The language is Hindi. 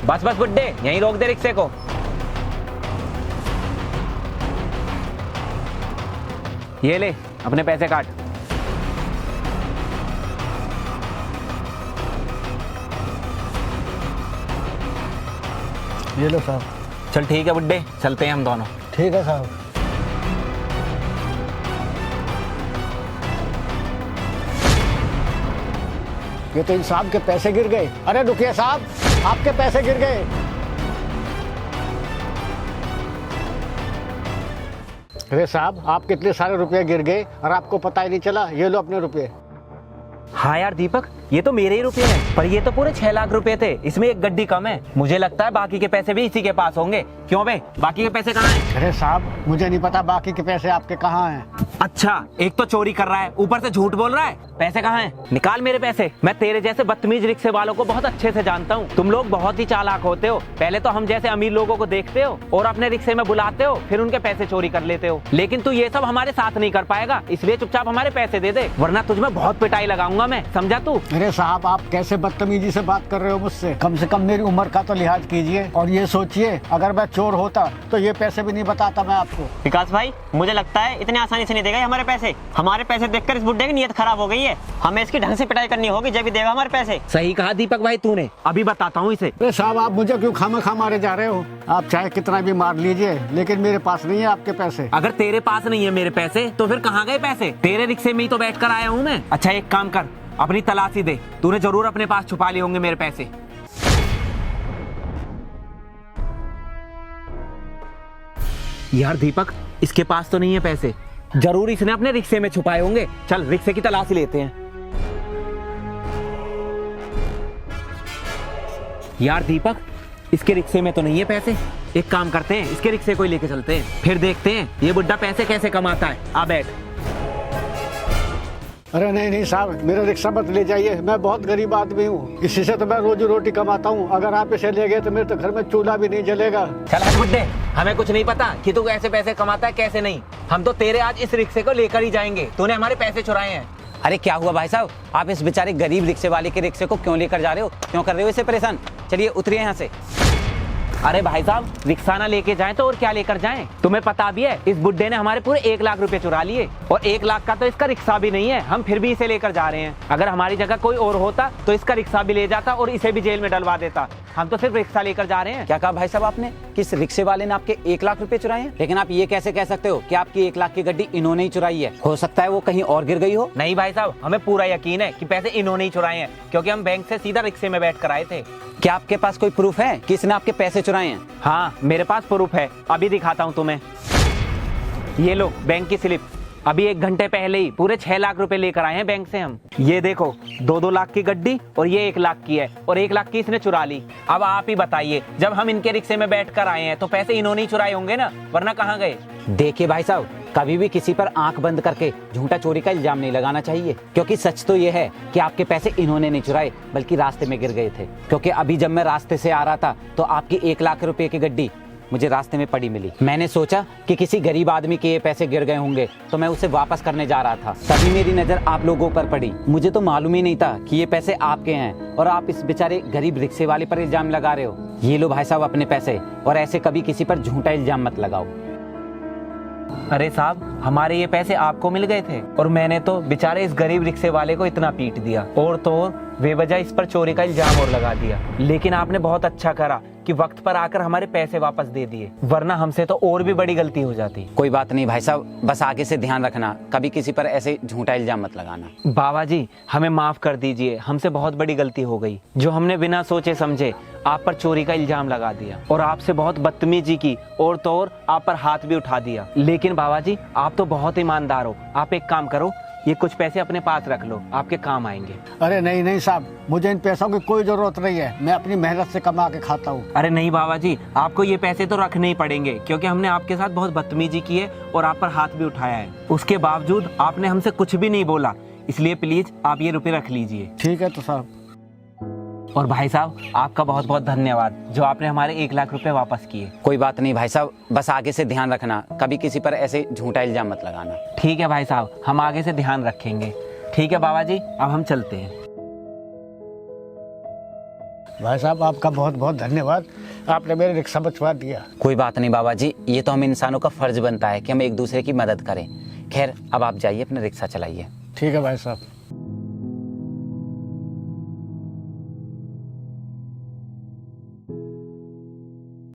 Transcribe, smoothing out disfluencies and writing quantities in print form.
बस बस बुड्ढे, यहीं रोक दे रिक्शे को। ये ले अपने पैसे काट। ये लो साहब। चल ठीक है बुड्ढे, चलते हैं हम दोनों। ठीक है साहब। ये तो इन साहब के पैसे गिर गए। अरे रुकिए साहब, आपके पैसे गिर गए। अरे साहब, आपके इतने सारे रुपए गिर गए और आपको पता ही नहीं चला। ये लो अपने रुपए। हाँ यार दीपक, ये तो मेरे ही रुपए हैं, पर ये तो पूरे 6 लाख रुपए थे। इसमें एक गड्डी कम है। मुझे लगता है बाकी के पैसे भी इसी के पास होंगे। क्यों बे, बाकी के पैसे कहाँ हैं? अरे साहब, मुझे नहीं पता बाकी के पैसे आपके कहाँ हैं। अच्छा, एक तो चोरी कर रहा है, ऊपर से झूठ बोल रहा है। पैसे कहाँ हैं? निकाल मेरे पैसे। मैं तेरे जैसे बदतमीज रिक्शे वालों को बहुत अच्छे से जानता हूँ। तुम लोग बहुत ही चालाक होते हो। पहले तो हम जैसे अमीर लोगों को देखते हो और अपने रिक्शे में बुलाते हो, फिर उनके पैसे चोरी कर लेते हो। लेकिन तू ये सब हमारे साथ नहीं कर पाएगा, इसलिए चुपचाप हमारे पैसे दे दे, वरना तुझमें बहुत पिटाई लगाऊंगा मैं, समझा तू? अरे साहब, आप कैसे बदतमीजी से बात कर रहे हो मुझसे? कम से कम मेरी उम्र का तो लिहाज कीजिए। और ये सोचिए, अगर मैं चोर होता तो ये पैसे भी नहीं बताता मैं आपको। विकास भाई, मुझे लगता है इतने आसानी से नहीं देगा हमारे पैसे। हमारे पैसे देखकर इस बुड्ढे की नीयत खराब हो गई है। हमें इसकी ढंग से पिटाई करनी होगी जब भी देगा हमारे पैसे। सही कहा दीपक भाई तूने। अभी बताता हूँ इसे। अरे साहब, आप मुझे क्यों खामखा मारे जा रहे हो? आप चाहे कितना भी मार लीजिए, लेकिन मेरे पास नहीं है आपके पैसे। अगर तेरे पास नहीं है मेरे पैसे, तो फिर कहाँ गए पैसे? तेरे रिक्शे में ही तो बैठ कर आया हूँ मैं। अच्छा एक काम कर, अपनी तलाशी दे। तूने जरूर अपने पास छुपा लिए होंगे मेरे पैसे। यार दीपक, इसके पास तो नहीं है पैसे। जरूर इसने अपने रिक्शे में छुपाए होंगे। चल रिक्शे की तलाशी लेते हैं। यार दीपक, इसके रिक्शे में तो नहीं है पैसे। एक काम करते हैं, इसके रिक्शे को ही लेके चलते हैं, फिर देखते हैं ये बुड्ढा पैसे कैसे कमाता है। आ बैठ। अरे नहीं नहीं साहब, मेरा रिक्शा मत ले जाइए। मैं बहुत गरीब आदमी हूँ, इसी से तो मैं रोजी रोटी कमाता हूँ। अगर आप इसे ले गए तो मेरे तो घर में चूल्हा भी नहीं जलेगा। चल हट बुड्ढे, हमें कुछ नहीं पता कि तू कैसे पैसे कमाता है कैसे नहीं। हम तो तेरे आज इस रिक्शे को लेकर ही जाएंगे। तूने हमारे पैसे चुराए हैं। अरे क्या हुआ भाई साहब, आप इस बेचारे गरीब रिक्शे वाले के रिक्शे को क्यों लेकर जा रहे हो? क्यों कर रहे हो इसे परेशान? चलिए उतरिए यहाँ से। अरे भाई साहब, रिक्शा ना लेके जाएं तो और क्या लेकर जाएं? तुम्हें पता भी है इस बुड्ढे ने हमारे पूरे 1 लाख रुपए चुरा लिए, और 1 लाख का तो इसका रिक्शा भी नहीं है। हम फिर भी इसे लेकर जा रहे हैं। अगर हमारी जगह कोई और होता तो इसका रिक्शा भी ले जाता और इसे भी जेल में डलवा देता। हम तो सिर्फ रिक्शा लेकर जा रहे हैं। क्या कहा भाई साहब आपने? किस रिक्शे वाले ने आपके 1 लाख रुपए चुराए हैं? लेकिन आप ये कैसे कह सकते हो कि आपकी 1 लाख की गड्डी इन्होंने ही चुराई है? हो सकता है वो कहीं और गिर गई हो। नहीं भाई साहब, हमें पूरा यकीन है कि पैसे इन्होंने ही चुराए हैं, क्योंकि हम बैंक से सीधा रिक्शे में बैठ कर आए थे। क्या आपके पास कोई प्रूफ है कि इसने आपके पैसे चुराए हैं? हाँ, मेरे पास प्रूफ है, अभी दिखाता हूँ तुम्हें। ये लो बैंक की स्लिप। अभी 1 घंटे पहले ही पूरे 6 लाख रुपए लेकर आए हैं बैंक से हम। ये देखो, 2-2 लाख की गड्डी और ये 1 लाख की है, और 1 लाख की इसने चुरा ली। अब आप ही बताइए, जब हम इनके रिक्शे में बैठ कर आए हैं तो पैसे इन्होंने ही चुराए होंगे ना, वरना कहाँ गए? देखिए भाई साहब, कभी भी किसी पर आंख बंद करके झूठा चोरी का इल्जाम नहीं लगाना चाहिए, क्योंकि सच तो ये है कि आपके पैसे इन्होंने नहीं चुराए, बल्कि रास्ते में गिर गए थे। क्योंकि अभी जब मैं रास्ते से आ रहा था तो आपकी 1 लाख रुपए की गड्डी मुझे रास्ते में पड़ी मिली। मैंने सोचा कि किसी गरीब आदमी के ये पैसे गिर गए होंगे, तो मैं उसे वापस करने जा रहा था। तभी मेरी नजर आप लोगों पर पड़ी। मुझे तो मालूम ही नहीं था कि ये पैसे आपके हैं, और आप इस बेचारे गरीब रिक्शे वाले पर इल्जाम लगा रहे हो। ये लो भाई साहब अपने पैसे, और ऐसे कभी किसी पर झूठा इल्जाम मत लगाओ। अरे साहब, हमारे ये पैसे आपको मिल गए थे, और मैंने तो बेचारे इस गरीब रिक्शे वाले को इतना पीट दिया, और तो और बेवजह इस पर चोरी का इल्जाम और लगा दिया। लेकिन आपने बहुत अच्छा करा कि वक्त पर आकर हमारे पैसे वापस दे दिए, वरना हमसे तो और भी बड़ी गलती हो जाती। कोई बात नहीं भाई साहब, बस आगे से ध्यान रखना, कभी किसी पर ऐसे झूठा इल्जाम मत लगाना। बाबा जी, हमें माफ कर दीजिए, हमसे बहुत बड़ी गलती हो गई, जो हमने बिना सोचे समझे आप पर चोरी का इल्जाम लगा दिया, और आपसे बहुत बदतमीजी की, और तो और आप पर हाथ भी उठा दिया। लेकिन बाबा जी, आप तो बहुत ईमानदार हो। आप एक काम करो, ये कुछ पैसे अपने पास रख लो, आपके काम आएंगे। अरे नहीं नहीं साहब, मुझे इन पैसों की कोई जरूरत नहीं है। मैं अपनी मेहनत से कमा के खाता हूँ। अरे नहीं बाबा जी, आपको ये पैसे तो रखने ही पड़ेंगे, क्योंकि हमने आपके साथ बहुत बदतमीजी की है और आप पर हाथ भी उठाया है। उसके बावजूद आपने हमसे कुछ भी नहीं बोला, इसलिए प्लीज आप ये रुपए रख लीजिए। ठीक है तो साहब। और भाई साहब, आपका बहुत बहुत धन्यवाद जो आपने हमारे 1 लाख रुपए वापस किए। कोई बात नहीं भाई साहब, बस आगे से ध्यान रखना, कभी किसी पर ऐसे झूठा इल्जाम मत लगाना। ठीक है भाई साहब, हम आगे से ध्यान रखेंगे। ठीक है बाबा जी, अब हम चलते हैं। भाई साहब आपका बहुत बहुत धन्यवाद, आपने मेरे रिक्शा बचवा दिया। कोई बात नहीं बाबा जी, ये तो हम इंसानों का फर्ज बनता है कि हम एक दूसरे की मदद करें। खैर अब आप जाइए, अपना रिक्शा चलाइए। ठीक है भाई साहब।